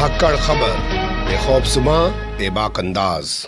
धाकड़ खबर, बेखौफजुमा बेबाक अंदाज।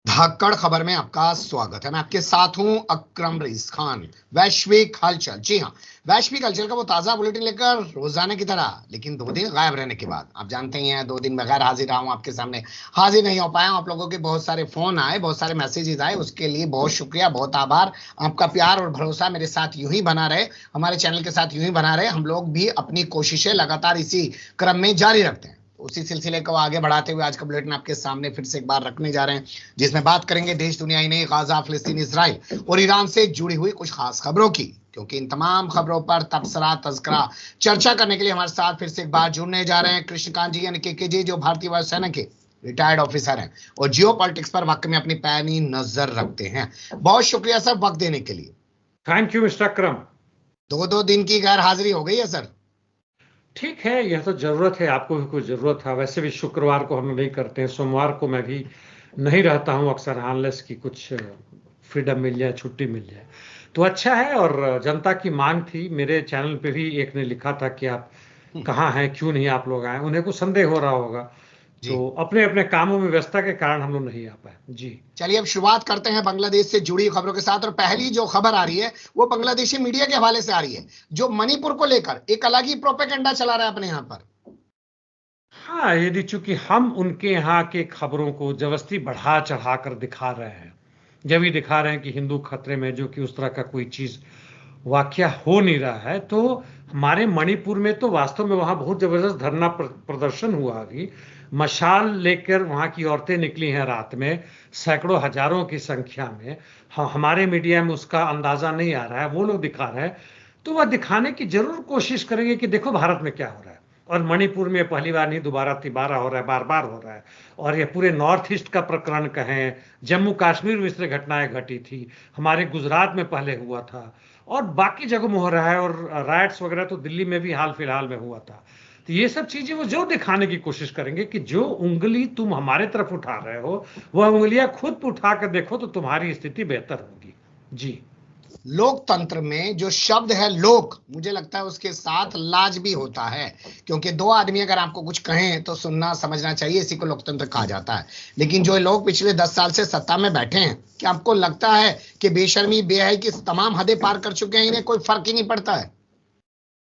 धाकड़ खबर में आपका स्वागत है। मैं आपके साथ हूं अकरम रईस खान। वैश्विक हलचल, जी हां, वैश्विक हलचल का वो ताजा बुलेटिन लेकर रोजाना की तरह, लेकिन 2 दिन गायब रहने के बाद, आप जानते ही हैं 2 दिन बगैर हाजिर रहा हूं, आपके सामने हाजिर नहीं हो पाया। आप लोगों के बहुत सारे फोन आए, बहुत सारे मैसेजेस आए, उसके लिए बहुत शुक्रिया, बहुत आभार। आपका प्यार और भरोसा मेरे साथ यूं ही बना रहे, हमारे चैनल के साथ यूं ही बना रहे। हम लोग भी अपनी कोशिशें लगातार इसी क्रम में जारी रखते हैं। उसी सिलसिले को आगे बढ़ाते हुए आज का बुलेटिन आपके सामने फिर से एक बार रखने जा रहे हैं, जिसमें बात करेंगे देश दुनिया ही नहीं, गाजा, फिलिस्तीन, इजराइल और ईरान से जुड़ी हुई कुछ खास खबरों की। क्योंकि इन तमाम खबरों पर तबसरा, तज़किरा, चर्चा करने के लिए हमारे साथ फिर से एक बार जुड़ने जा रहे हैं कृष्णकांत जी यानी के जी, जो भारतीय वायुसेना के रिटायर्ड ऑफिसर हैं और जियो पॉलिटिक्स पर वाकई में अपनी पैनी नजर रखते हैं। बहुत शुक्रिया सर वक्त देने के लिए। थैंक यू मिस्टर अकरम। 2 दिन की गैर हाजिरी हो गई है सर। ठीक है, यह तो जरूरत है, आपको भी कोई जरूरत है। वैसे भी शुक्रवार को हम नहीं करते हैं, सोमवार को मैं भी नहीं रहता हूं अक्सर, अनलेस की कुछ फ्रीडम मिल जाए, छुट्टी मिल जाए तो अच्छा है। और जनता की मांग थी, मेरे चैनल पे भी एक ने लिखा था कि आप कहाँ हैं, क्यों नहीं आप लोग आए। उन्हें कुछ संदेह हो रहा होगा, तो अपने अपने कामों में व्यस्तता के कारण हम लोग नहीं आ पाए। जी चलिए अब शुरुआत करते हैं बांग्लादेश से जुड़ी खबरों के साथ। और पहली जो खबर आ रही है वो बांग्लादेशी मीडिया के हवाले से आ रही है, जो मणिपुर को लेकर एक अलग ही प्रोपेगेंडा चला रहा है अपने यहाँ पर। हाँ, यदि चूंकि हम उनके यहाँ के खबरों को जबरदस्ती बढ़ा चढ़ा कर दिखा रहे हैं, जब भी दिखा रहे हैं कि हिंदू खतरे में, जो कि उस तरह का कोई चीज वाकया हो नहीं रहा है, तो हमारे मणिपुर में तो वास्तव में वहां बहुत जबरदस्त धरना प्रदर्शन हुआ। अभी मशाल लेकर वहां की औरतें निकली हैं रात में, सैकड़ों हजारों की संख्या में। हमारे मीडिया में उसका अंदाजा नहीं आ रहा है, वो लोग दिखा रहे हैं, तो वह दिखाने की जरूर कोशिश करेंगे कि देखो भारत में क्या हो रहा है। और मणिपुर में पहली बार नहीं, दोबारा तिबारा हो रहा है, बार बार हो रहा है। और ये पूरे नॉर्थ ईस्ट का प्रकरण कहें, जम्मू कश्मीर में इस तरह घटनाएं घटी थी, हमारे गुजरात में पहले हुआ था, और बाकी जगहों में हो रहा है। और राइट्स वगैरह तो दिल्ली में भी हाल फिलहाल में हुआ था। तो ये सब चीजें वो जो दिखाने की कोशिश करेंगे कि जो उंगली तुम हमारे तरफ उठा रहे हो, वह उंगलियां खुद उठा कर देखो तो तुम्हारी स्थिति बेहतर होगी। जी, लोकतंत्र में जो शब्द है लोक, मुझे लगता है उसके साथ लाज भी होता है। क्योंकि 2 आदमी अगर आपको कुछ कहें तो सुनना समझना चाहिए, इसी को लोकतंत्र कहा जाता है। लेकिन जो लोग पिछले 10 साल से सत्ता में बैठे हैं, क्या आपको लगता है कि बेशर्मी, बेहयाई की तमाम हदें पार कर चुके हैं, इन्हें कोई फर्क ही नहीं पड़ता है?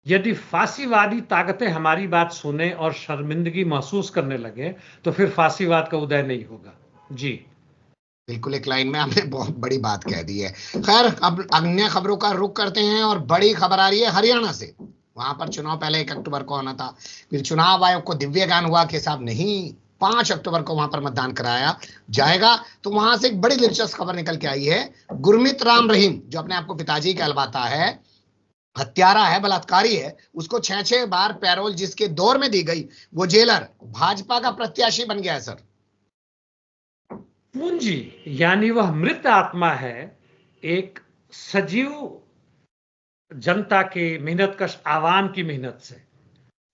यदि फांसीवादी ताकतें हमारी बात सुने और शर्मिंदगी महसूस करने लगे तो फिर फांसीवाद का उदय नहीं होगा। जी, बिल्कुल, एक लाइन में आपने बहुत बड़ी बात कह दी है। खैर, अब अन्य खबरों का रुख करते हैं और बड़ी खबर आ रही है हरियाणा से। वहां पर चुनाव पहले 1 अक्टूबर को होना था, फिर चुनाव आयोग को दिव्य ज्ञान हुआ कि साहब नहीं, 5 अक्टूबर को वहां पर मतदान कराया जाएगा। तो वहां से एक बड़ी दिलचस्प खबर निकल के आई है। गुरमीत राम रहीम, जो अपने आपको पिताजी कहलवाता है, हत्यारा है, बलात्कारी है, उसको 6-6 बार पैरोल जिसके दौर में दी गई, वो जेलर भाजपा का प्रत्याशी बन गया है सर। पूंजी यानी वह मृत आत्मा है, एक सजीव जनता के मेहनतकश आवाम की मेहनत से,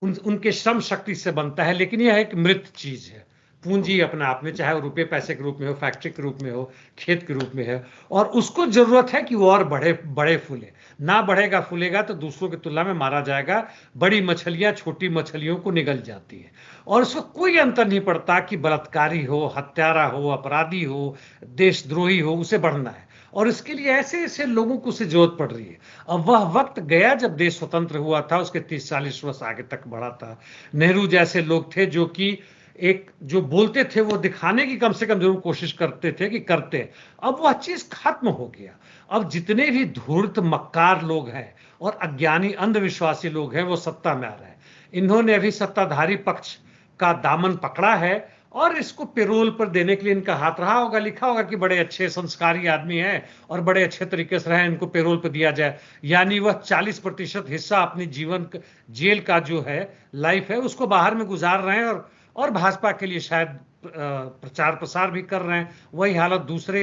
उनके श्रम शक्ति से बनता है, लेकिन यह एक मृत चीज है। पूंजी अपने आप में, चाहे वो रुपये पैसे के रूप में हो, फैक्ट्री के रूप में हो, खेत के रूप में है, और उसको जरूरत है कि वो और बड़े फूले। ना बढ़ेगा फूलेगा तो दूसरों की तुलना में मारा जाएगा। बड़ी मछलियां छोटी मछलियों को निगल जाती है, और उसको कोई अंतर नहीं पड़ता कि बलात्कारी हो, हत्यारा हो, अपराधी हो, देशद्रोही हो, उसे बढ़ना है। और इसके लिए ऐसे ऐसे लोगों को उसे जरूरत पड़ रही है। अब वह वक्त गया जब देश स्वतंत्र हुआ था, उसके 30-40 वर्ष आगे तक बढ़ा था। नेहरू जैसे लोग थे जो कि एक जो बोलते थे वो दिखाने की कम से कम जरूर कोशिश करते थे कि करते। अब वह चीज खत्म हो गया। अब जितने भी धूर्त मक्कार लोग हैं और अज्ञानी अंधविश्वासी लोग हैं वो सत्ता में आ रहे हैं। इन्होंने अभी सत्ताधारी पक्ष का दामन पकड़ा है और इसको पेरोल पर देने के लिए इनका हाथ रहा होगा। लिखा होगा कि बड़े अच्छे संस्कारी आदमी हैं और बड़े अच्छे तरीके से रहे, इनको पेरोल पर दिया जाए। यानी वह 40% हिस्सा अपनी जीवन जेल का जो है लाइफ है उसको बाहर में गुजार रहे हैं, और भाजपा के लिए शायद प्रचार प्रसार भी कर रहे हैं। वही हालत दूसरे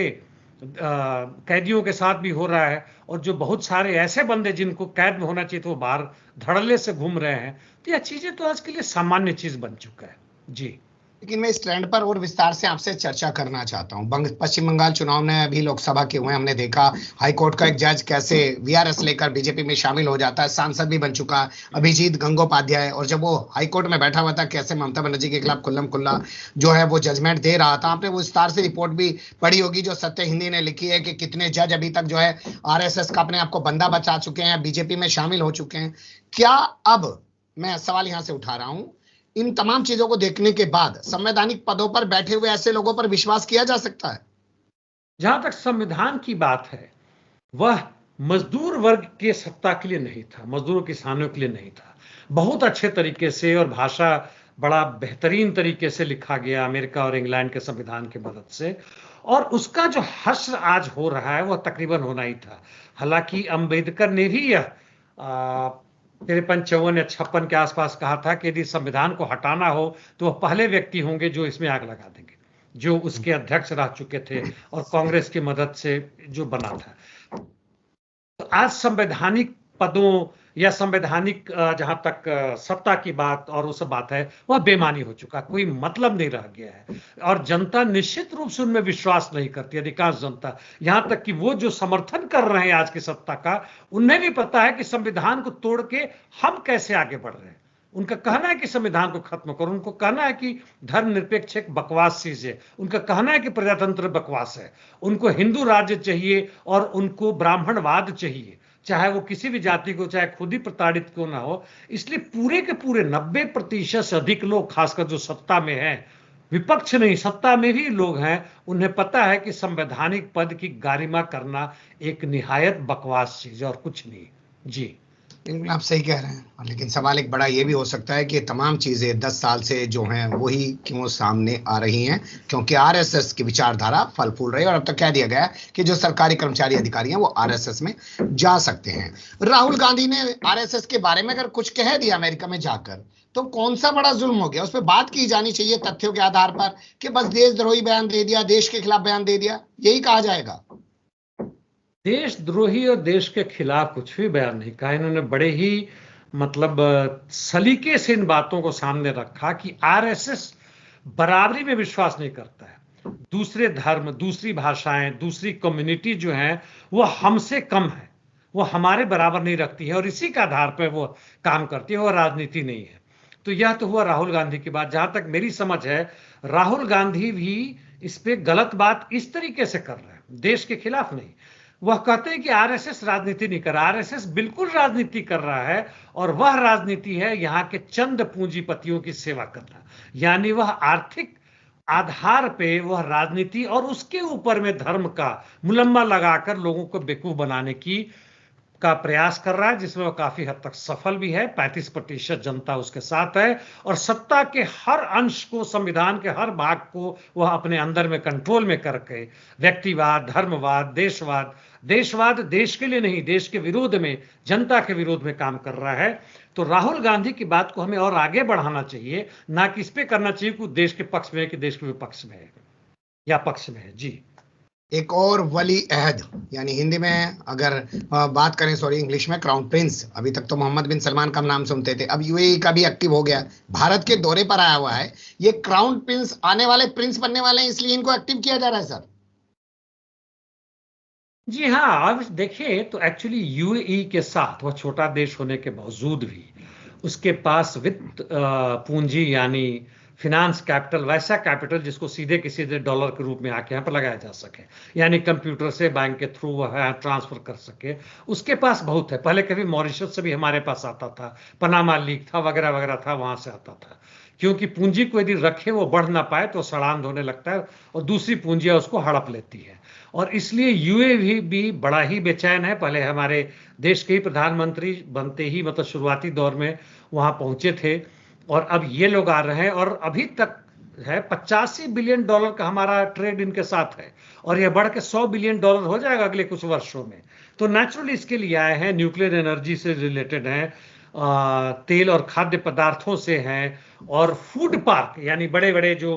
कैदियों के साथ भी हो रहा है, और जो बहुत सारे ऐसे बंदे जिनको कैद में होना चाहिए तो वो बाहर धड़ल्ले से घूम रहे हैं। तो यह चीजें तो आज के लिए सामान्य चीज बन चुका है। जी, लेकिन मैं इस ट्रेंड पर और विस्तार से आपसे चर्चा करना चाहता हूं। पश्चिम बंगाल चुनाव में अभी लोकसभा के हुए, हमने देखा हाईकोर्ट का एक जज कैसे वीआरएस लेकर बीजेपी में शामिल हो जाता है, सांसद भी बन चुका अभिजीत गंगोपाध्याय, और जब वो हाईकोर्ट में बैठा हुआ था कैसे ममता बनर्जी के खिलाफ खुल्लम खुल्ला जो है वो जजमेंट दे रहा था। आपने वो विस्तार से रिपोर्ट भी पढ़ी होगी जो सत्य हिंदी ने लिखी है कि कितने जज अभी तक जो है आरएसएस का अपने आप को बंदा बचा चुके हैं, बीजेपी में शामिल हो चुके हैं। क्या अब मैं सवाल यहां से उठा रहा हूं, इन तमाम चीजों को देखने के बाद संवैधानिक पदों पर बैठे हुए ऐसे लोगों पर विश्वास किया जा सकता है? जहां तक संविधान की बात है, वह मजदूर वर्ग के सत्ता के लिए नहीं था, मजदूरों किसानों के लिए नहीं था। बहुत अच्छे तरीके से और भाषा बड़ा बेहतरीन तरीके से लिखा गया अमेरिका और इंग्लैंड के संविधान की मदद से, और उसका जो हश्र आज हो रहा है वह तकरीबन होना ही था। हालांकि अंबेडकर ने भी यह 53, 54 या 56 के आसपास कहा था कि यदि संविधान को हटाना हो तो वह पहले व्यक्ति होंगे जो इसमें आग लगा देंगे, जो उसके अध्यक्ष रह चुके थे और कांग्रेस की मदद से जो बना था। तो आज संवैधानिक पदों या संवैधानिक जहां तक सत्ता की बात और उस बात है, वह बेमानी हो चुका, कोई मतलब नहीं रह गया है, और जनता निश्चित रूप से उनमें विश्वास नहीं करती। अधिकांश जनता, यहां तक कि वो जो समर्थन कर रहे हैं आज की सत्ता का, उन्हें भी पता है कि संविधान को तोड़ के हम कैसे आगे बढ़ रहे हैं। उनका कहना है कि संविधान को खत्म करो, उनको कहना है कि धर्मनिरपेक्ष एक बकवास चीज है, उनका कहना है कि प्रजातंत्र बकवास है, उनको हिंदू राज्य चाहिए और उनको ब्राह्मणवाद चाहिए, चाहे वो किसी भी जाति को, चाहे खुद ही प्रताड़ित क्यों ना हो। इसलिए पूरे के पूरे 90% से अधिक लोग, खासकर जो सत्ता में हैं, विपक्ष नहीं सत्ता में भी लोग हैं, उन्हें पता है कि संवैधानिक पद की गारिमा करना एक निहायत बकवास चीज है और कुछ नहीं। जी बिल्कुल आप सही कह रहे हैं, और लेकिन सवाल एक बड़ा ये भी हो सकता है कि तमाम चीजें 10 साल से जो हैं वही क्यों सामने आ रही हैं, क्योंकि आरएसएस की विचारधारा फल फूल रही है, और अब तक कह दिया गया है कि जो सरकारी कर्मचारी अधिकारी हैं वो आरएसएस में जा सकते हैं। राहुल गांधी ने आरएसएस के बारे में अगर कुछ कह दिया अमेरिका में जाकर, तो कौन सा बड़ा जुल्म हो गया? उस पर बात की जानी चाहिए तथ्यों के आधार पर, कि बस देशद्रोही बयान दे दिया, देश के खिलाफ बयान दे दिया, यही कहा जाएगा? देशद्रोही और देश के खिलाफ कुछ भी बयान नहीं कहा। इन्होंने बड़े ही मतलब सलीके से इन बातों को सामने रखा कि आरएसएस बराबरी में विश्वास नहीं करता है। दूसरे धर्म, दूसरी भाषाएं, दूसरी कम्युनिटी जो है वो हमसे कम है, वो हमारे बराबर नहीं रखती है, और इसी के आधार पर वो काम करती है, वो राजनीति नहीं है। तो यह तो हुआ राहुल गांधी की बात। जहां तक मेरी समझ है, राहुल गांधी भी इस पे गलत बात इस तरीके से कर रहे हैं, देश के खिलाफ नहीं। वह कहते हैं कि आरएसएस राजनीति नहीं कर रहा। आरएसएस बिल्कुल राजनीति कर रहा है, और वह राजनीति है यहां के चंद पूंजीपतियों की सेवा करना, यानी वह आर्थिक आधार पे वह राजनीति और उसके ऊपर में धर्म का मुलम्मा लगाकर लोगों को बेवकूफ बनाने का प्रयास कर रहा है, जिसमें वह काफी हद तक सफल भी है। 35% जनता उसके साथ है, और सत्ता के हर अंश को, संविधान के हर भाग को वह अपने अंदर में कंट्रोल में करके व्यक्तिवाद, धर्मवाद, देशवाद देश के लिए नहीं, देश के विरोध में, जनता के विरोध में काम कर रहा है। तो राहुल गांधी की बात को हमें और आगे बढ़ाना चाहिए, ना कि इस पे करना चाहिए कि देश के पक्ष में है कि देश के विपक्ष में है या पक्ष में है। जी एक और वली अहद, यानी हिंदी में अगर बात करें, सॉरी इंग्लिश में, क्राउन प्रिंस। अभी तक तो मोहम्मद बिन सलमान का नाम सुनते थे, अब यूएई का भी एक्टिव हो गया, भारत के दौरे पर आया हुआ है। ये क्राउन प्रिंस आने वाले प्रिंस बनने वाले हैं, इसलिए इनको एक्टिव किया जा रहा है सर? जी हाँ, अब देखिए तो एक्चुअली यूएई के साथ, वह छोटा देश होने के बावजूद भी उसके पास वित्त पूंजी, यानी फिनांस कैपिटल, वैसा कैपिटल जिसको सीधे के सीधे डॉलर के रूप में आके यहाँ पर लगाया जा सके, यानी कंप्यूटर से बैंक के थ्रू वह ट्रांसफर कर सके, उसके पास बहुत है। पहले कभी मॉरिशस से भी हमारे पास आता था, पनामा लीक था, वगैरह वगैरह था, वहां से आता था। क्योंकि पूंजी को यदि रखे वो बढ़ ना पाए तो सड़ांध होने लगता है, और दूसरी पूंजियां उसको हड़प लेती है, और इसलिए यूएई भी बड़ा ही बेचैन है। पहले हमारे देश के ही प्रधानमंत्री बनते ही, मतलब शुरुआती दौर में वहां पहुंचे थे, और अब ये लोग आ रहे हैं, और अभी तक है 85 बिलियन डॉलर का हमारा ट्रेड इनके साथ है, और यह बढ़ के 100 बिलियन डॉलर हो जाएगा अगले कुछ वर्षों में। तो नेचुरली इसके लिए आए हैं, न्यूक्लियर एनर्जी से रिलेटेड हैं, तेल और खाद्य पदार्थों से हैं, और फूड पार्क, यानी बड़े बड़े जो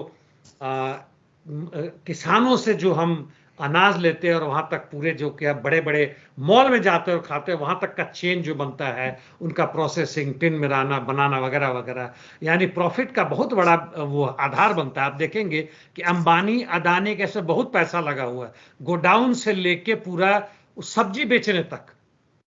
किसानों से जो हम अनाज लेते हैं और वहां तक पूरे जो क्या बड़े बड़े मॉल में जाते हैं और खाते हैं, वहां तक का चेन जो बनता है, उनका प्रोसेसिंग, टिन में बनाना वगैरह वगैरह, यानी प्रॉफिट का बहुत बड़ा वो आधार बनता है। आप देखेंगे कि अंबानी अदानी कैसे बहुत पैसा लगा हुआ है, गोडाउन से लेके पूरा सब्जी बेचने तक,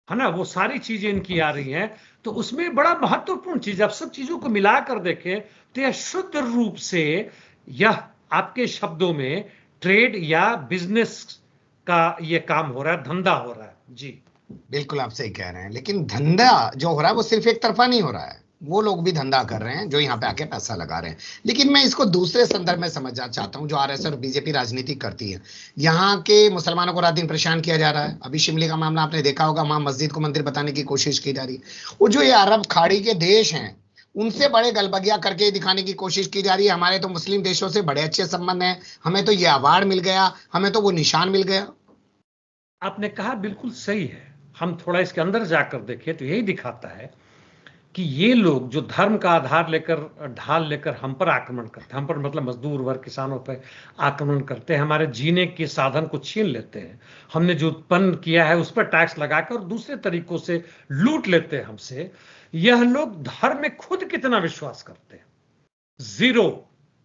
है ना, वो सारी चीजें इनकी आ रही हैं। तो उसमें बड़ा महत्वपूर्ण चीज, अब सब चीजों को मिलाकर देखें तो यह शुद्ध रूप से, यह आपके शब्दों में ट्रेड या बिजनेस का ये काम हो रहा है, धंधा हो रहा है। जी बिल्कुल आप सही कह रहे हैं, लेकिन धंधा जो हो रहा है वो सिर्फ एक तरफा नहीं हो रहा है, वो लोग भी धंधा कर रहे हैं जो यहाँ पे आके पैसा लगा रहे हैं। लेकिन मैं इसको दूसरे संदर्भ में समझना चाहता हूँ, जो आरएसएस और बीजेपी राजनीति करती है। यहाँ के मुसलमानों को रात दिन परेशान किया जा रहा है। अभी शिमले का मामला आपने देखा होगा, वहां मस्जिद को मंदिर बताने की कोशिश की जा रही है। वो जो ये अरब खाड़ी के देश हैं, उनसे बड़े गलबगिया करके दिखाने की कोशिश की जा रही है, हमारे तो मुस्लिम देशों से बड़े अच्छे संबंध हैं, हमें तो ये अवार्ड मिल गया, हमें तो वो निशान मिल गया। आपने कहा बिल्कुल सही है। हम थोड़ा इसके अंदर जाकर देखें तो यही दिखाता है कि ये लोग जो धर्म का आधार लेकर, ढाल लेकर हम पर आक्रमण करते हैं, हम पर मतलब मजदूर वर्ग, किसानों पर आक्रमण करते हैं, हमारे जीने के साधन को छीन लेते हैं, हमने जो उत्पन्न किया है उस पर टैक्स लगाकर और दूसरे तरीकों से लूट लेते हैं हमसे। यह लोग धर्म में खुद कितना विश्वास करते हैं, जीरो,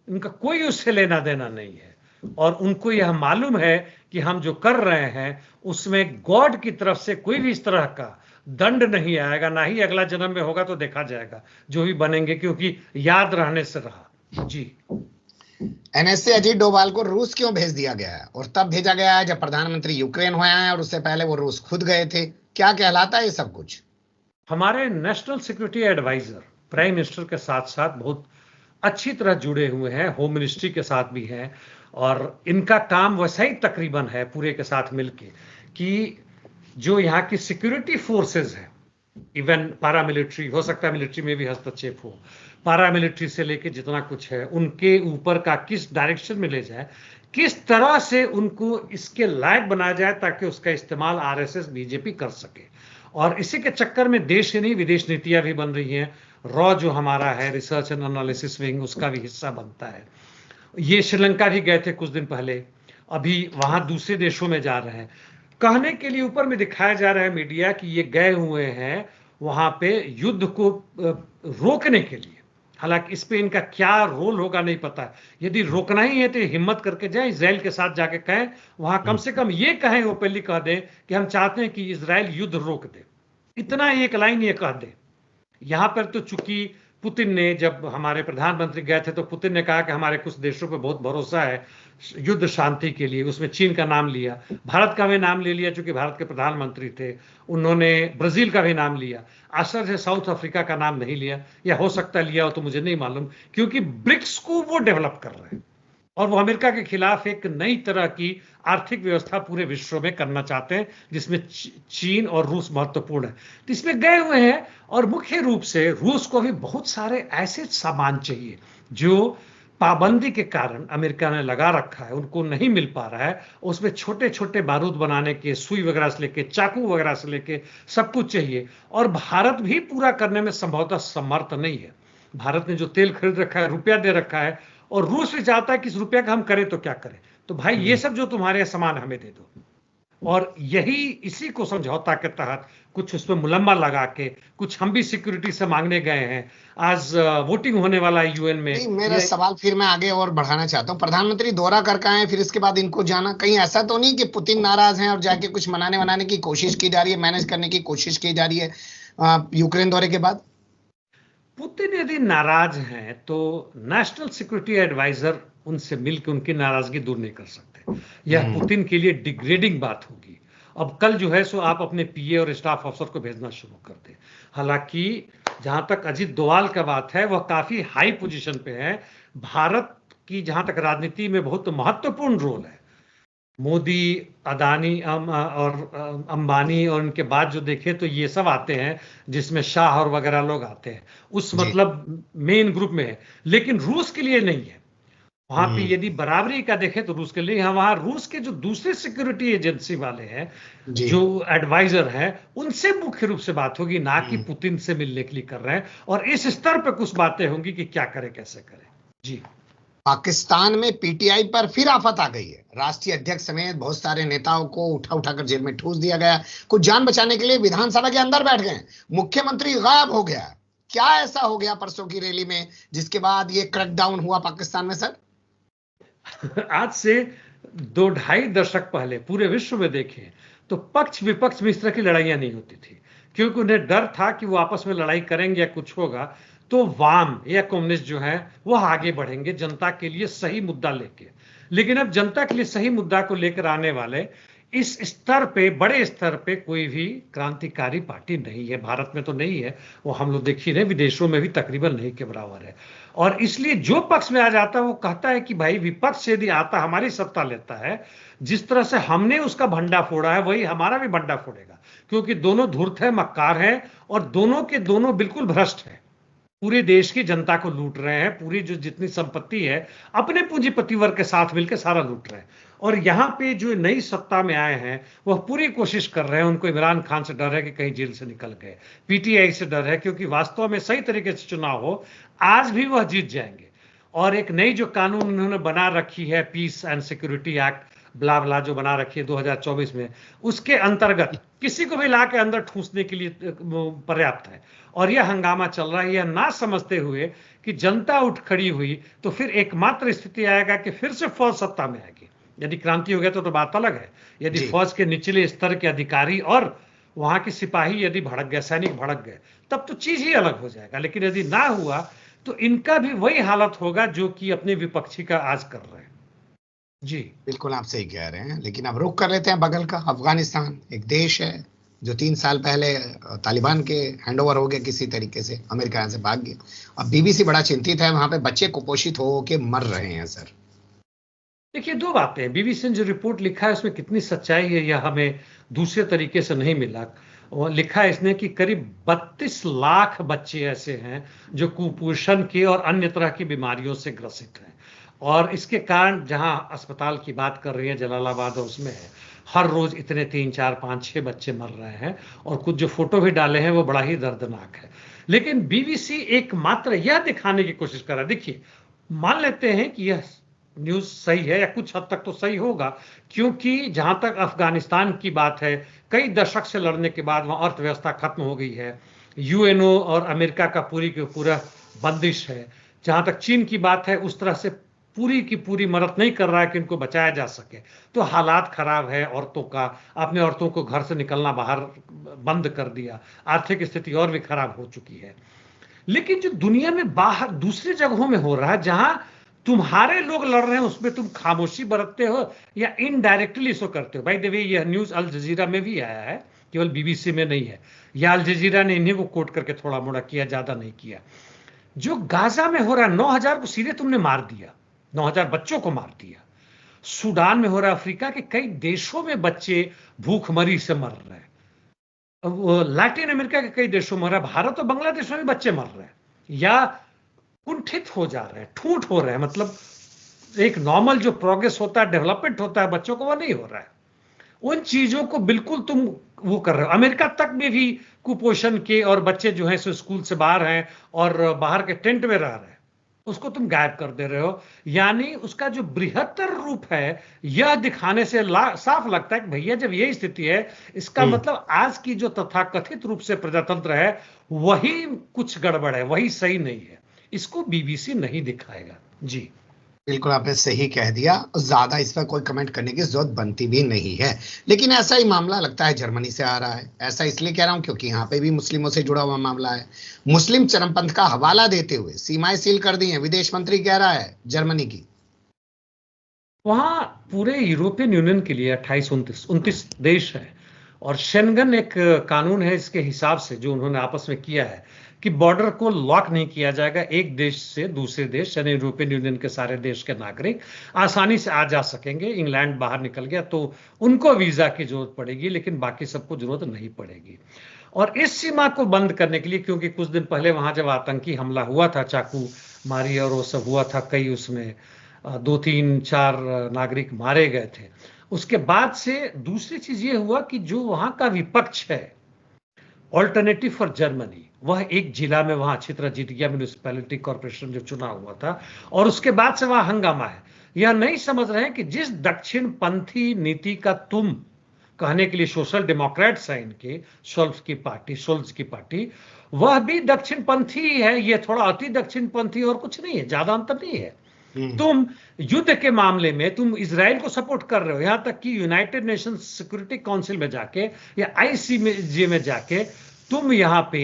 इनका कोई उससे लेना देना नहीं है। और उनको यह मालूम है कि हम जो कर रहे हैं उसमें गॉड की तरफ से कोई भी इस तरह का दंड नहीं आएगा, ना ही अगला जन्म में होगा, तो देखा जाएगा जो भी बनेंगे, क्योंकि याद रहने से रहा। जी एनएसए अजीत डोभाल को रूस क्यों भेज दिया गया है, और तब भेजा गया है जब प्रधानमंत्री यूक्रेन हुए हैं, और उससे पहले वो रूस खुद गए थे। क्या कहलाता है ये सब कुछ? हमारे national security advisor prime minister के साथ साथ बहुत अच्छी तरह जुड़े हुए हैं, होम मिनिस्ट्री के साथ भी हैं, और इनका काम वैसा ही तकरीबन है पूरे के साथ मिलके कि जो यहाँ की सिक्योरिटी फोर्सेस हैं, इवन पारामिलिट्री, हो सकता है मिलिट्री में भी हस्तक्षेप हो, पारामिलिट्री से लेके जितना कुछ है, उनके ऊपर का किस डायरेक्शन में ले जाए, किस तरह से उनको इसके लायक बनाया जाए ताकि उसका इस्तेमाल आरएसएस बीजेपी कर सके। और इसी के चक्कर में देश ही नहीं, विदेश नीतियां भी बन रही हैं। रॉ जो हमारा है, रिसर्च एंड एनालिसिस विंग, उसका भी हिस्सा बनता है। ये श्रीलंका भी गए थे कुछ दिन पहले, अभी वहां दूसरे देशों में जा रहे हैं। कहने के लिए ऊपर में दिखाया जा रहा है मीडिया कि ये गए हुए हैं वहां पे युद्ध को रोकने के लिए। हालांकि इस पे इनका क्या रोल होगा नहीं पता। यदि रोकना ही है तो हिम्मत करके जाए, इजराइल के साथ जाके कहें, वहां कम से कम ये कहें, ओपनली कह दें कि हम चाहते हैं कि इजराइल युद्ध रोक दे। इतना एक लाइन ये कह दे। यहां पर तो चूंकि पुतिन ने, जब हमारे प्रधानमंत्री गए थे तो पुतिन ने कहा कि हमारे कुछ देशों पे बहुत भरोसा है युद्ध शांति के लिए, उसमें चीन का नाम लिया, भारत का भी नाम ले लिया चूंकि भारत के प्रधानमंत्री थे, उन्होंने ब्राजील का भी नाम लिया, आश्चर्य से साउथ अफ्रीका का नाम नहीं लिया, या हो सकता है लिया हो तो मुझे नहीं मालूम, क्योंकि ब्रिक्स को वो डेवलप कर रहे हैं और वो अमेरिका के खिलाफ एक नई तरह की आर्थिक व्यवस्था पूरे विश्व में करना चाहते हैं, जिसमें चीन और रूस महत्वपूर्ण है। तो इसमें गए हुए हैं, और मुख्य रूप से रूस को भी बहुत सारे ऐसे सामान चाहिए जो पाबंदी के कारण अमेरिका ने लगा रखा है, उनको नहीं मिल पा रहा है। उसमें छोटे छोटे बारूद बनाने के, सुई वगैरह से लेके, चाकू वगैरह से लेके सब कुछ चाहिए, और भारत भी पूरा करने में संभवतः समर्थ नहीं है। भारत ने जो तेल खरीद रखा है, रुपया दे रखा है, और रूस भी चाहता है कि इस रुपया का हम करें तो क्या करें, तो भाई ये सब जो तुम्हारे सामान हमें दे दो। और यही, इसी को समझौता के तहत कुछ उसमें मुलम्मा लगा के कुछ हम भी सिक्योरिटी से मांगने गए हैं। आज वोटिंग होने वाला है यूएन में। मेरा सवाल फिर मैं आगे और बढ़ाना चाहता हूँ, प्रधानमंत्री दौरा करके आए, फिर इसके बाद इनको जाना, कहीं ऐसा तो नहीं कि पुतिन नाराज हैं और जाके कुछ मनाने वनाने की कोशिश की जा रही है, मैनेज करने की कोशिश की जा रही है यूक्रेन दौरे के बाद? पुतिन यदि नाराज हैं तो नेशनल सिक्योरिटी एडवाइजर उनसे मिलकर उनकी नाराजगी दूर नहीं कर सकते। यह पुतिन के लिए डिग्रेडिंग बात होगी। अब कल जो है सो आप अपने पीए और स्टाफ अफसर को भेजना शुरू कर दें। हालांकि जहां तक अजीत डोभाल का बात है, वह काफी हाई पोजीशन पे है। भारत की जहां तक राजनीति में बहुत महत्वपूर्ण रोल है। मोदी, अदानी और अंबानी, और उनके बाद जो देखें तो ये सब आते हैं, जिसमें शाह और वगैरह लोग आते हैं, उस मतलब मेन ग्रुप में है। लेकिन रूस के लिए नहीं है। वहां पे यदि बराबरी का देखें तो रूस के लिए, वहां रूस के जो दूसरे सिक्योरिटी एजेंसी वाले हैं, जो एडवाइजर हैं, उनसे मुख्य रूप से बात होगी, ना कि पुतिन से मिलने के लिए कर रहे हैं। और इस स्तर पर कुछ बातें होंगी कि क्या करें, कैसे करें। जी पाकिस्तान में पीटीआई पर फिर आफत आ गई है। राष्ट्रीय अध्यक्ष समेत बहुत सारे नेताओं को उठा उठाकर जेल में ठूस दिया गया। कुछ जान बचाने के लिए विधानसभा के अंदर बैठ गए। मुख्यमंत्री गायब हो गया। क्या ऐसा हो गया परसों की रैली में जिसके बाद ये क्रैकडाउन हुआ पाकिस्तान में सर? आज से 2-2.5 दशक पहले पूरे विश्व में देखें तो पक्ष विपक्ष में इस तरह की लड़ाइयां नहीं होती थी, क्योंकि उन्हें डर था कि वो आपस में लड़ाई करेंगे या कुछ होगा तो वाम या कम्युनिस्ट जो है वो आगे बढ़ेंगे जनता के लिए सही मुद्दा लेके। लेकिन अब जनता के लिए सही मुद्दा को लेकर आने वाले इस स्तर पे, बड़े स्तर पे कोई भी क्रांतिकारी पार्टी नहीं है। भारत में तो नहीं है, वो हम लोग देख ही रहे, विदेशों में भी तकरीबन नहीं के बराबर है। और इसलिए जो पक्ष में आ जाता है वो कहता है कि भाई विपक्ष यदि आता, हमारी सत्ता लेता है, जिस तरह से हमने उसका भंडा फोड़ा है वही हमारा भी भंडा फोड़ेगा, क्योंकि दोनों धूर्त है, मक्कार है और दोनों के दोनों बिल्कुल भ्रष्ट है। पूरे देश की जनता को लूट रहे हैं, पूरी जो जितनी संपत्ति है अपने पूंजीपति वर्ग के साथ मिलकर सारा लूट रहे हैं। और यहां पे जो नई सत्ता में आए हैं वह पूरी कोशिश कर रहे हैं, उनको इमरान खान से डर है कि कहीं जेल से निकल गए, पीटीआई से डर है क्योंकि वास्तव में सही तरीके से चुनाव हो आज भी वह जीत जाएंगे। और एक नई जो कानून उन्होंने बना रखी है, पीस एंड सिक्योरिटी एक्ट ब्ला ब्ला जो बना रखी है 2024 में, उसके अंतर्गत किसी को भी ला के अंदर ठूसने के लिए पर्याप्त है। और यह हंगामा चल रहा है, यह ना समझते हुए कि जनता उठ खड़ी हुई तो फिर एकमात्र स्थिति आएगा कि फिर से फौज सत्ता में आएगी। यदि क्रांति हो गया तो बात अलग है। यदि फौज के निचले स्तर के अधिकारी और वहां के सिपाही यदि भड़क गए, सैनिक भड़क गए, तब तो चीज ही अलग हो जाएगा। लेकिन यदि ना हुआ तो इनका भी वही हालत होगा जो कि अपने विपक्षी का आज कर रहे हैं। जी बिल्कुल आप सही कह रहे हैं। लेकिन अब रुख कर लेते हैं बगल का अफगानिस्तान। एक देश है जो 3 साल पहले तालिबान के हैंडओवर हो गया, किसी तरीके से अमेरिका यहाँ से भाग गया। अब बीबीसी बड़ा चिंतित है, वहां पे बच्चे कुपोषित हो के मर रहे हैं सर। देखिए, 2 बातें हैं। बीबीसी ने जो रिपोर्ट लिखा है उसमें कितनी सच्चाई है यह हमें दूसरे तरीके से नहीं मिला। वो लिखा है इसने कि करीब 32 लाख बच्चे ऐसे हैं जो कुपोषण के और अन्य तरह की बीमारियों से ग्रसित हैं। और इसके कारण जहां अस्पताल की बात कर रही है जलालाबाद, और उसमें है हर रोज इतने 3, 4, 5, 6 बच्चे मर रहे हैं। और कुछ जो फोटो भी डाले हैं वो बड़ा ही दर्दनाक है। लेकिन बीबीसी एकमात्र यह दिखाने की कोशिश कर रहा है, देखिए मान लेते हैं कि यह न्यूज सही है या कुछ हद तक तो सही होगा, क्योंकि जहां तक अफगानिस्तान की बात है, कई दशक से लड़ने के बाद वहां अर्थव्यवस्था खत्म हो गई है, यूएनओ और अमेरिका का पूरी की पूरा बंदिश है। जहां तक चीन की बात है उस तरह से पूरी की पूरी मदद नहीं कर रहा है कि इनको बचाया जा सके। तो हालात खराब है औरतों का, आपने औरतों को घर से निकलना बाहर बंद कर दिया, आर्थिक स्थिति और भी खराब हो चुकी है। लेकिन जो दुनिया में बाहर दूसरी जगहों में हो रहा है, जहां तुम्हारे लोग लड़ रहे हैं, उसमें तुम खामोशी बरतते हो या इनडायरेक्टली इसको करते हो। बाय द वे यह न्यूज अल जजीरा में भी आया है, केवल बीबीसी में नहीं है। यह अल जजीरा ने इन्हीं को कोट करके थोड़ा मोड़ा किया, ज्यादा नहीं किया। जो गाजा में हो रहा है, 9000 को सीधे तुमने मार दिया, 9000 बच्चों को मार दिया। सूडान में हो रहा है, अफ्रीका के कई देशों में बच्चे भूखमरी से मर रहे हैं, लैटिन अमेरिका के कई देशों में हो रहा है, भारत और बांग्लादेश में भी बच्चे मर रहे हैं या कुंठित हो जा रहे हैं, ठूंठ हो रहे हैं। मतलब एक नॉर्मल जो प्रोग्रेस होता है, डेवलपमेंट होता है बच्चों को, वो नहीं हो रहा है। उन चीजों को बिल्कुल तुम वो कर रहे हो। अमेरिका तक में भी कुपोषण के और बच्चे जो हैं सो स्कूल से बाहर हैं और बाहर के टेंट में रह रहे हैं, उसको तुम गायब कर दे रहे हो। यानी उसका जो बृहत्तर रूप है यह दिखाने से साफ लगता है कि भैया जब यही स्थिति है, इसका मतलब आज की जो तथाकथित रूप से प्रजातंत्र है वही कुछ गड़बड़ है, वही सही नहीं है। इसको बीबीसी नहीं दिखाएगा। जी बिल्कुल आपने सही कह दिया, ज्यादा इस पर कोई कमेंट करने की जरूरत बनती भी नहीं है। लेकिन ऐसा ही मामला लगता है जर्मनी से आ रहा है। ऐसा इसलिए कह रहा हूं क्योंकि यहाँ पे भी मुस्लिमों से जुड़ा हुआ मामला है। मुस्लिम चरमपंथ का हवाला देते हुए सीमाएं सील कर दी हैं, विदेश मंत्री कह रहा है जर्मनी की। वहां पूरे यूरोपियन यूनियन के लिए 28-29 देश है और शेंगन एक कानून है, इसके हिसाब से जो उन्होंने आपस में किया है कि बॉर्डर को लॉक नहीं किया जाएगा। एक देश से दूसरे देश यानी यूरोपियन यूनियन के सारे देश के नागरिक आसानी से आ जा सकेंगे। इंग्लैंड बाहर निकल गया तो उनको वीजा की जरूरत पड़ेगी, लेकिन बाकी सबको जरूरत नहीं पड़ेगी। और इस सीमा को बंद करने के लिए, क्योंकि कुछ दिन पहले वहां जब आतंकी हमला हुआ था, चाकू मारी और वो सब हुआ था, कई उसमें 2, 3, 4 नागरिक मारे गए थे। उसके बाद से दूसरी चीज ये हुआ कि जो वहां का विपक्ष है, ऑल्टरनेटिव फॉर जर्मनी, वह एक जिला में वहां अच्छी तरह जीत गया, म्यूनिसिपैलिटी कॉर्पोरेशन जो चुना हुआ था, और उसके बाद से वहां हंगामा है। यह नहीं समझ रहे हैं कि जिस दक्षिणपंथी नीति का तुम कहने के लिए सोशल डेमोक्रेट्स है, इनके शोल्ज की पार्टी, वह भी दक्षिणपंथी ही है। यह थोड़ा अति दक्षिणपंथी और कुछ नहीं है, ज्यादा अंतर नहीं है। तुम युद्ध के मामले में तुम इजराइल को सपोर्ट कर रहे हो, यहां तक कि यूनाइटेड नेशंस सिक्योरिटी काउंसिल में जाके या आईसीजे में जाके तुम यहां पे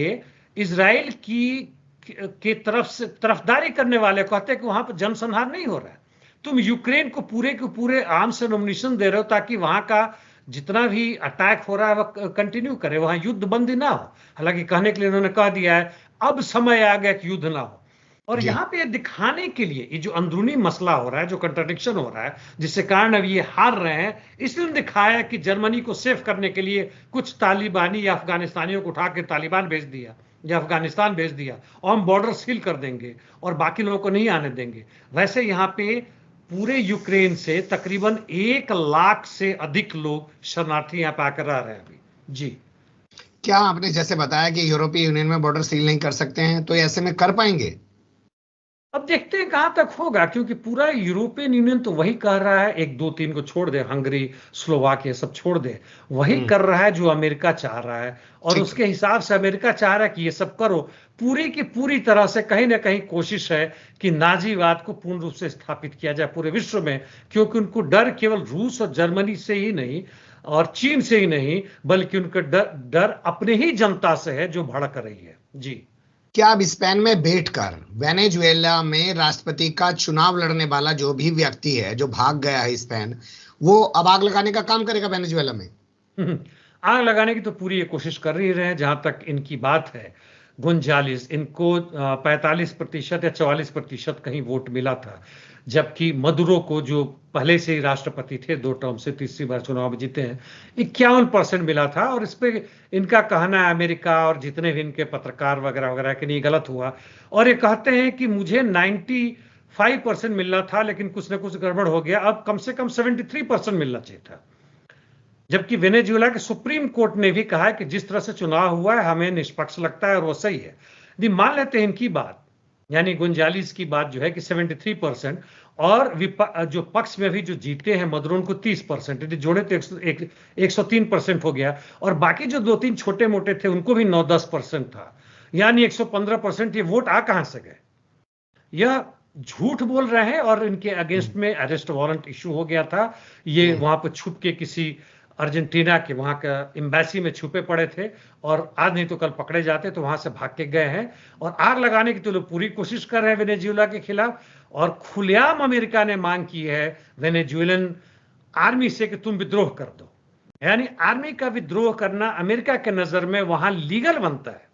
इजराइल के तरफदारी करने वाले कहते हैं कि वहां पर जनसंहार नहीं हो रहा है। तुम यूक्रेन को पूरे के पूरे आर्म्स एंड एमुनिशन दे रहे हो ताकि वहां का जितना भी अटैक हो रहा है वह कंटिन्यू करे, वहां युद्ध बंदी ना हो। हालांकि कहने के लिए उन्होंने कह दिया है अब समय आ गया कि युद्ध ना हो। और यहां पे दिखाने के लिए ये जो अंदरूनी मसला हो रहा है, जो कंट्राडिक्शन हो रहा है, जिससे कारण अब ये हार रहे हैं, इसलिए दिखाया कि जर्मनी को सेफ करने के लिए कुछ तालिबानी या अफगानिस्तानियों को उठा के तालिबान भेज दिया या अफगानिस्तान भेज दिया और हम बॉर्डर सील कर देंगे और बाकी लोगों को नहीं आने देंगे। वैसे यहाँ पे पूरे यूक्रेन से तकरीबन 1 लाख से अधिक लोग शरणार्थी यहाँ पे आकर रह रहे हैं अभी। जी, क्या आपने जैसे बताया कि यूरोपीय यूनियन में बॉर्डर सील नहीं कर सकते हैं, तो ऐसे में कर पाएंगे? अब देखते हैं कहां तक होगा, क्योंकि पूरा यूरोपियन यूनियन तो वही कह रहा है, 1 2 3 को छोड़ दे, हंगरी स्लोवाकिया सब छोड़ दे, वही कर रहा है जो अमेरिका चाह रहा है। और उसके हिसाब से अमेरिका चाह रहा है कि ये सब करो, पूरी की पूरी तरह से कहीं ना कहीं कोशिश है कि नाजीवाद को पूर्ण रूप से स्थापित किया जाए पूरे विश्व में, क्योंकि उनको डर केवल रूस और जर्मनी से ही नहीं और चीन से ही नहीं, बल्कि उनका डर अपने ही जनता से है जो भड़क रही है। जी, क्या अब स्पेन में बैठकर वेनेजुएला में राष्ट्रपति का चुनाव लड़ने वाला जो भी व्यक्ति है जो भाग गया है स्पेन, वो अब आग लगाने का काम करेगा वेनेजुएला में? आग लगाने की तो पूरी ये कोशिश कर ही रहे हैं। जहां तक इनकी बात है, गोंजालिस, इनको 45% या 44% कहीं वोट मिला था, जबकि मदुरो को, जो पहले से ही राष्ट्रपति थे 2 टर्म से, तीसरी बार चुनाव में जीते हैं, 51% मिला था। और इस पे इनका कहना है, अमेरिका और जितने भी इनके पत्रकार वगैरह वगैरह, कि नहीं गलत हुआ। और ये कहते हैं कि मुझे 95% मिलना था लेकिन कुछ ना कुछ गड़बड़ हो गया, अब कम से कम 73% मिलना चाहिए था। जबकि वेनेजुएला के सुप्रीम कोर्ट ने भी कहा है कि जिस तरह से चुनाव हुआ है हमें निष्पक्ष लगता है और वो सही है। यदि मान लेते हैं इनकी बात, यानी गुंजालिस की बात जो है कि 73%, और जो पक्ष में भी जो जीते हैं मदुरो को 30%, यदि जोड़े तो 103% हो गया। और बाकी जो 2-3 छोटे मोटे थे उनको भी 9-10% था, यानी 115%। ये वोट आ कहां से गए? यह झूठ बोल रहे हैं। और इनके अगेंस्ट में अरेस्ट वारंट इशू हो गया था। ये वहां पर छुप के किसी अर्जेंटीना के वहां का एम्बेसी में छुपे पड़े थे, और आज नहीं तो कल पकड़े जाते, तो वहां से भाग के गए हैं। और आग लगाने की तो लोग पूरी कोशिश कर रहे हैं वेनेजुएला के खिलाफ। और खुलेआम अमेरिका ने मांग की है वेनेजुएलन आर्मी से कि तुम विद्रोह कर दो। यानी आर्मी का विद्रोह करना अमेरिका के नजर में वहां लीगल बनता है,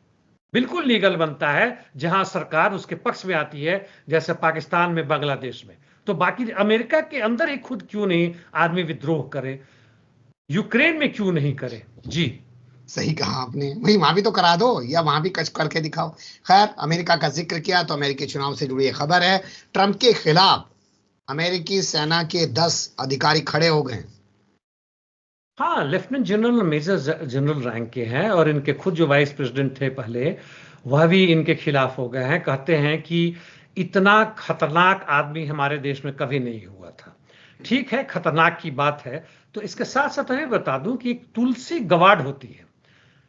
बिल्कुल लीगल बनता है, जहां सरकार उसके पक्ष में आती है, जैसे पाकिस्तान में, बांग्लादेश में। तो बाकी अमेरिका के अंदर ही खुद क्यों नहीं आर्मी विद्रोह करे, यूक्रेन में क्यों नहीं करे? जी, सही कहा आपने, वही वहां भी तो करा दो या वहां भी कच करके दिखाओ। खैर, अमेरिका का जिक्र किया तो अमेरिकी चुनाव से जुड़ी खबर है, ट्रंप के खिलाफ अमेरिकी सेना के 10 अधिकारी खड़े हो गए। हाँ, lieutenant general, major general rank के हैं, और इनके खुद जो वाइस प्रेसिडेंट थे पहले, वह भी इनके खिलाफ हो गए हैं। कहते हैं कि इतना खतरनाक आदमी हमारे देश में कभी नहीं हुआ था। ठीक है, खतरनाक की बात है। तो इसके साथ साथ हमें बता दूं कि एक तुलसी गवाड होती है,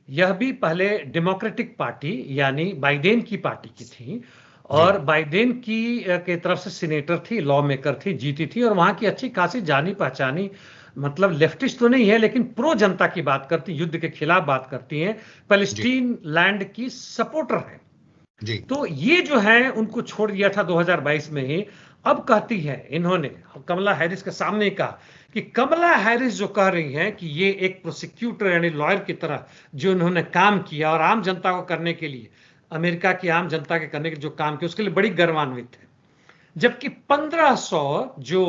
यह भी पहले डेमोक्रेटिक पार्टी यानी बाइडेन की पार्टी की थी, और बाइडेन की के तरफ से सीनेटर थी, लॉ मेकर थी, जीती थी, और वहां की अच्छी खासी जानी पहचानी, मतलब लेफ्टिस्ट तो नहीं है लेकिन प्रो जनता की बात करती, युद्ध के खिलाफ बात करती हैं, पैलेस्टीन लैंड की सपोर्टर है जी। तो ये जो है उनको छोड़ दिया था 2022 में ही। अब कहती है इन्होंने, कमला हैरिस के सामने कहा कि कमला हैरिस जो कह रही हैं कि ये एक प्रोसिक्यूटर यानी लॉयर की तरह जो इन्होंने काम किया और आम जनता को करने के लिए, अमेरिका की आम जनता के करने के जो काम किया उसके लिए बड़ी गर्वान्वित है। जबकि 1500 जो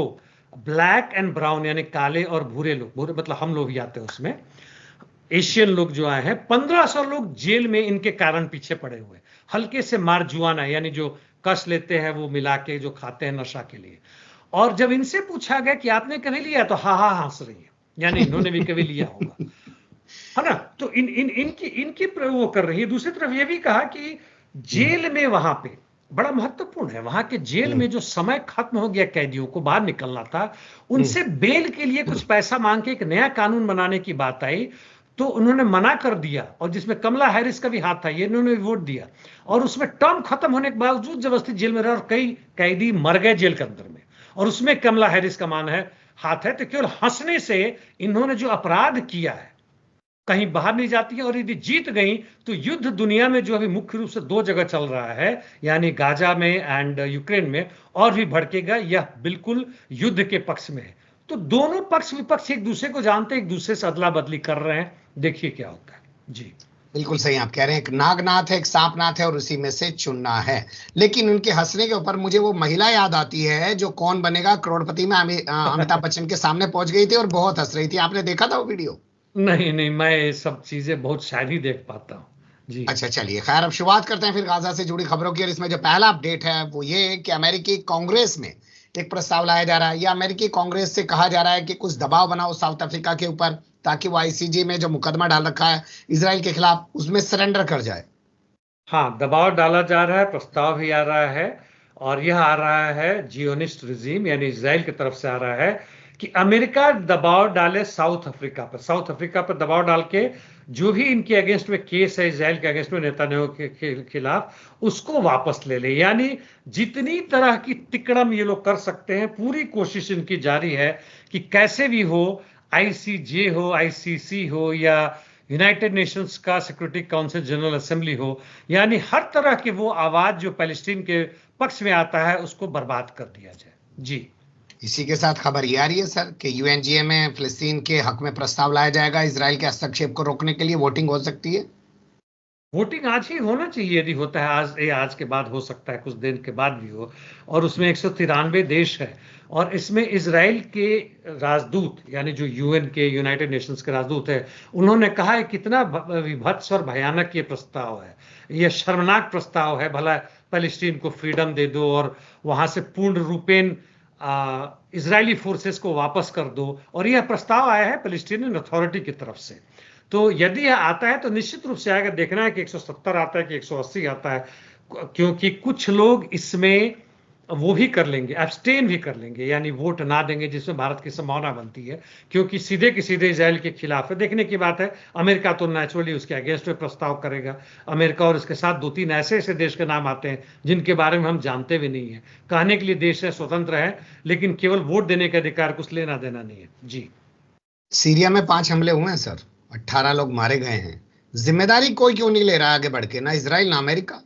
ब्लैक एंड ब्राउन यानी काले और भूरे लोग, भूरे मतलब हम लोग ही आते हैं उसमें, एशियन लोग जो आए हैं, 1500 लोग जेल में इनके कारण पीछे पड़े हुए, हल्के से मारजुआना यानी जो कश लेते हैं वो मिला के जो खाते हैं नशा के लिए। और जब इनसे पूछा गया कि आपने कभी लिया, तो हा हा हंस रही है, यानी इन्होंने भी कभी लिया होगा। है ना। तो इनकी वो कर रही है। दूसरी तरफ ये भी कहा कि जेल में वहां पे बड़ा महत्वपूर्ण है, वहां के जेल में जो समय खत्म हो गया, कैदियों को बाहर निकलना था, उनसे बेल के लिए कुछ पैसा मांग के एक नया कानून बनाने की बात आई, तो उन्होंने मना कर दिया। और जिसमें कमला हैरिस का भी हाथ था, ये इन्होंने वोट दिया, और उसमें टर्म खत्म होने के बावजूद जबरदस्ती जेल में रहे और कई कैदी मर गए जेल के अंदर में, और उसमें कमला हैरिस का हाथ है। तो केवल हंसने से इन्होंने जो अपराध किया है कहीं बाहर नहीं जाती है। और यदि जीत गई तो युद्ध दुनिया में जो अभी मुख्य रूप से 2 जगह चल रहा है, यानी गाजा में एंड यूक्रेन में, और भी भड़केगा। यह बिल्कुल युद्ध के पक्ष में है। तो दोनों पक्ष विपक्ष एक दूसरे को जानते, एक दूसरे से अदला बदली कर रहे हैं। देखिए क्या होता है। जी बिल्कुल सही आप कह रहे हैं, एक नागनाथ है, एक सांपनाथ है, और उसी में से चुनना है। लेकिन उनके हंसने के ऊपर मुझे वो महिला याद आती है जो कौन बनेगा करोड़पति में अमिताभ बच्चन के सामने पहुंच गई थी और बहुत हंस रही थी। आपने देखा था वो वीडियो? नहीं, मैं ये सब चीजें बहुत शायद ही देख पाता हूँ। जी अच्छा चलिए, खैर अब शुरुआत करते हैं फिर गाजा से जुड़ी खबरों की। और इसमें जो पहला अपडेट है वो ये कि अमेरिकी कांग्रेस में एक प्रस्ताव लाया जा रहा है, या अमेरिकी कांग्रेस से कहा जा रहा है कि कुछ दबाव बनाओ साउथ अफ्रीका के ऊपर, ताकि वो आईसीजे में जो मुकदमा डाल रखा है इजराइल के खिलाफ, उसमें सरेंडर कर जाए। हाँ, दबाव डाला जा रहा है, प्रस्ताव भी आ रहा है, और यह आ रहा है जियोनिस्ट रिजीम यानी इजराइल की तरफ से आ रहा है कि अमेरिका दबाव डाले साउथ अफ्रीका पर, साउथ अफ्रीका पर दबाव डाल के जो भी इनके अगेंस्ट में केस है, इजराइल के अगेंस्ट में, नेतन्याहू के खिलाफ, उसको वापस ले ले। यानी जितनी तरह की तिकड़म ये लोग कर सकते हैं, पूरी कोशिश इनकी जारी है कि कैसे भी हो, आईसीजे हो, आईसीसी हो, या यूनाइटेड नेशंस का सिक्योरिटी काउंसिल जनरल असेंबली हो, यानी हर तरह की वो आवाज जो पैलेस्टीन के पक्ष में आता है उसको बर्बाद कर दिया जाए। जी इसी के साथ खबर ये आ रही है सर कि यूएनजीए में फिलिस्तीन के हक में प्रस्ताव लाया जाएगा, इजराइल के हस्तक्षेप को रोकने के लिए वोटिंग हो सकती है। वोटिंग आज ही होना चाहिए, यदि होता है आज के बाद हो सकता है, कुछ दिन के बाद भी हो। और उसमें 193 देश है, और इसमें इजराइल के राजदूत यानी जो यूएन के, यूनाइटेड नेशंस के राजदूत है, उन्होंने कहा है कितना विभत्स और भयानक ये प्रस्ताव है, ये शर्मनाक प्रस्ताव है। भला पैलेस्टीन को फ्रीडम दे दो और वहां से पूर्ण रूपेण इजरायली फोर्सेस को वापस कर दो। और यह प्रस्ताव आया है पैलेस्टीनियन अथॉरिटी की तरफ से। तो यदि यह आता है तो निश्चित रूप से आएगा। देखना है कि 170 आता है कि 180 आता है, क्योंकि कुछ लोग इसमें वो भी कर लेंगे, एब्सटेन भी कर लेंगे, यानी वोट ना देंगे, जिसमें भारत की संभावना बनती है, क्योंकि सीधे के सीधे इजराइल के खिलाफ है। देखने की बात है, अमेरिका तो नेचुरली उसके अगेंस्ट में प्रस्ताव करेगा। अमेरिका और इसके साथ 2-3 ऐसे देश के नाम आते हैं जिनके बारे में हम जानते भी नहीं है। कहने के लिए देश है, स्वतंत्र है, लेकिन केवल वोट देने का अधिकार, कुछ लेना देना नहीं है। जी सीरिया में 5 हमले हुए हैं सर, 18 लोग मारे गए हैं। जिम्मेदारी कोई क्यों नहीं ले रहा आगे बढ़ के, ना इजराइल ना अमेरिका।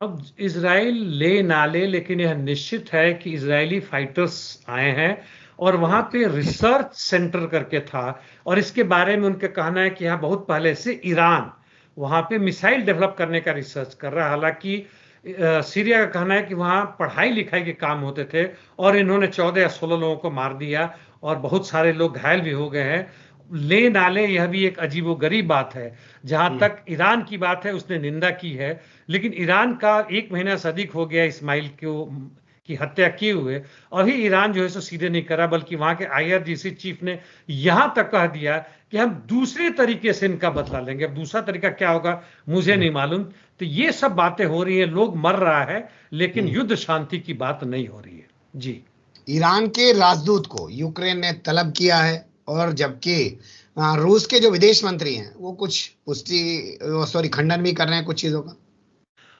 अब इजराइल ले ना ले, लेकिन यह निश्चित है कि इजरायली फाइटर्स आए हैं, और वहां पे रिसर्च सेंटर करके था, और इसके बारे में उनका कहना है कि यहाँ बहुत पहले से ईरान वहां पे मिसाइल डेवलप करने का रिसर्च कर रहा है। हालांकि सीरिया का कहना है कि वहां पढ़ाई लिखाई के काम होते थे, और इन्होंने 14 या 16 लोगों को मार दिया, और बहुत सारे लोग घायल भी हो गए हैं। ले ना ले, यह भी एक अजीबोगरीब बात है। जहां तक ईरान की बात है, उसने निंदा की है, लेकिन ईरान का 1 महीना से अधिक हो गया इस्माइल की हत्या किए हुए। अभी ईरान जो है सो सीधे नहीं करा, बल्कि वहां के आईआरजीसी चीफ ने यहां तक कह दिया कि हम दूसरे तरीके से इनका बदला लेंगे। अब दूसरा तरीका क्या होगा मुझे नहीं मालूम। तो ये सब बातें हो रही है, लोग मर रहा है, लेकिन युद्ध शांति की बात नहीं हो रही है। जी ईरान के राजदूत को यूक्रेन ने तलब किया है, और जबकि रूस के जो विदेश मंत्री हैं वो कुछ खंडन भी कर रहे हैं कुछ चीजों का।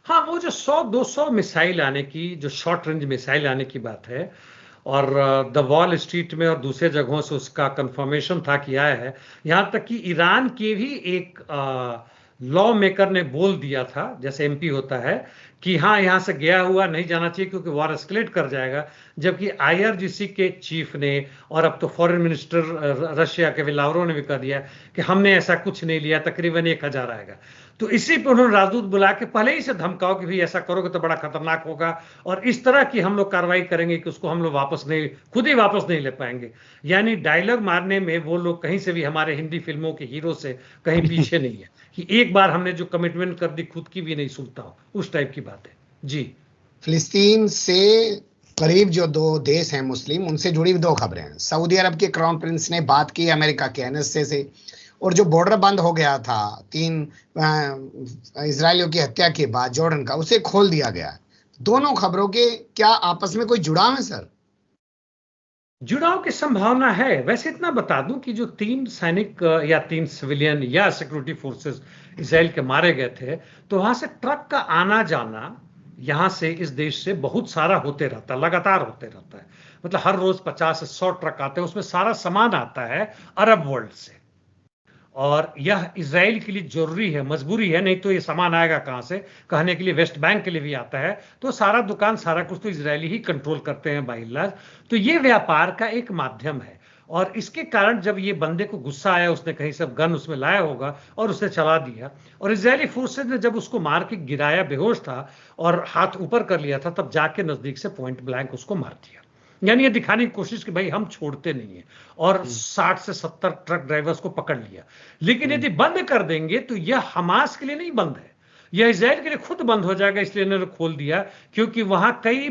हाँ, वो जो 100-200 मिसाइल आने की, जो शॉर्ट रेंज मिसाइल आने की बात है, और द वॉल स्ट्रीट में और दूसरे जगहों से उसका कंफर्मेशन था कि आया है। यहाँ तक कि ईरान के भी एक लॉ मेकर ने बोल दिया था, जैसे एमपी होता है, कि हाँ यहाँ से गया हुआ नहीं जाना चाहिए क्योंकि वॉर एस्केलेट कर जाएगा। जबकि आईआरजीसी के चीफ ने, और अब तो फॉरेन मिनिस्टर रशिया के लावरोव ने भी कह दिया कि हमने ऐसा कुछ नहीं लिया, तकरीबन 1000 आएगा। तो इसी पर उन्होंने राजदूत बुला के पहले ही से धमकाओ कि भाई ऐसा करोगे तो बड़ा खतरनाक होगा, और इस तरह की हम लोग कार्रवाई करेंगे कि उसको हम लोग खुद ही वापस नहीं ले पाएंगे। यानी डायलॉग मारने में वो लोग कहीं से भी हमारे हिंदी फिल्मों के हीरो से कहीं पीछे नहीं है, कि एक बार हमने जो कमिटमेंट कर दी खुद की भी नहीं सुनता हो, उस टाइप की बात है। जी फिलिस्तीन से करीब जो 2 देश हैं मुस्लिम, उनसे जुड़ी 2 खबरें हैं। सऊदी अरब के क्राउन प्रिंस ने बात की अमेरिका के एनएसए से, और जो बॉर्डर बंद हो गया था 3 इजरायलियों की हत्या के बाद जॉर्डन का, उसे खोल दिया गया। दोनों खबरों के क्या आपस में कोई जुड़ाव है सर? जुड़ाव की संभावना है। वैसे इतना बता दूं कि जो 3 सैनिक या 3 सिविलियन या सिक्योरिटी फोर्सेस इजराइल के मारे गए थे, तो वहां से ट्रक का आना जाना यहां से इस देश से बहुत सारा होते रहता है, लगातार होते रहता है। मतलब हर रोज 50 से 100 ट्रक आते हैं, उसमें सारा सामान आता है अरब वर्ल्ड से। और यह इजराइल के लिए जरूरी है, मजबूरी है, नहीं तो ये सामान आएगा कहां से? कहने के लिए वेस्ट बैंक के लिए भी आता है, तो सारा दुकान सारा कुछ तो इजरायली ही कंट्रोल करते हैं बाय इलाज। तो ये व्यापार का एक माध्यम है। और इसके कारण जब ये बंदे को गुस्सा आया, उसने कहीं से गन उसमें लाया होगा और उसने चला दिया, और इजरायली फोर्सेज ने जब उसको मार के गिराया, बेहोश था और हाथ ऊपर कर लिया था, तब जाके नजदीक से पॉइंट ब्लैंक उसको मार दिया। यानी ये दिखाने की कोशिश कि भाई हम छोड़ते नहीं है, और 60 से 70 ट्रक ड्राइवर्स को पकड़ लिया। लेकिन यदि बंद कर देंगे तो यह हमास के लिए नहीं बंद है, यह इजराइल के लिए खुद बंद हो जाएगा। इसलिए इन्होंने खोल दिया, क्योंकि वहां कई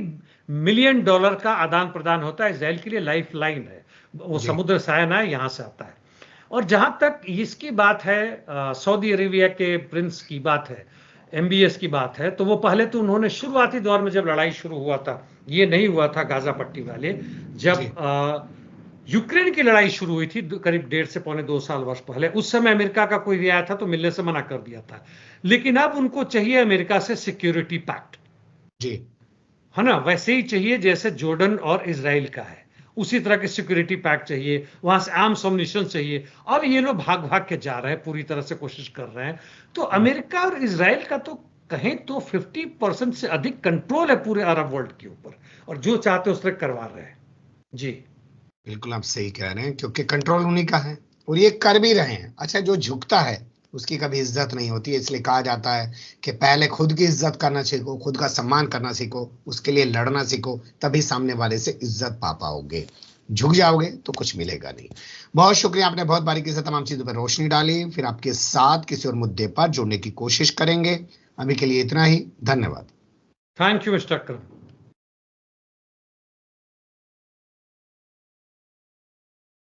मिलियन डॉलर का आदान प्रदान होता है। इजराइल के लिए लाइफ लाइन है, वो समुद्र सायन है, यहां से आता है। और जहां तक इसकी बात है, सऊदी अरेबिया के प्रिंस की बात है, MBS की बात है, तो वो पहले तो उन्होंने शुरुआती दौर में जब लड़ाई शुरू हुआ था, ये नहीं हुआ था गाजा पट्टी वाले, जब यूक्रेन की लड़ाई शुरू हुई थी करीब 1.5 से पौने 2 साल वर्ष पहले, उस समय अमेरिका का कोई भी आया था तो मिलने से मना कर दिया था। लेकिन अब उनको चाहिए अमेरिका से सिक्योरिटी पैक्ट, जी है ना? वैसे ही चाहिए जैसे जॉर्डन और इजराइल का है, उसी तरह के सिक्योरिटी पैक्ट चाहिए, वहां से आर्म्स एम्युनिशन चाहिए। अब ये लोग भाग भाग के जा रहे हैं, पूरी तरह से कोशिश कर रहे हैं। तो अमेरिका और इजराइल का तो कहें तो 50% से अधिक कंट्रोल है पूरे अरब वर्ल्ड के ऊपर, और जो चाहते उस तरह करवा रहे हैं। जी बिल्कुल आप सही कह रहे हैं, क्योंकि कंट्रोल उन्हीं का है और ये कर भी रहे हैं। अच्छा, जो झुकता है उसकी कभी इज्जत नहीं होती है, इसलिए कहा जाता है कि पहले खुद की इज्जत करना सीखो, खुद का सम्मान करना सीखो, उसके लिए लड़ना सीखो, तभी सामने वाले से इज्जत पा पाओगे। झुक जाओगे तो कुछ मिलेगा नहीं। बहुत शुक्रिया, आपने बहुत बारीकी से तमाम चीजों पर रोशनी डाली। फिर आपके साथ किसी और मुद्दे पर जुड़ने की कोशिश करेंगे। अभी के लिए इतना ही, धन्यवाद। Thank you mister Akram.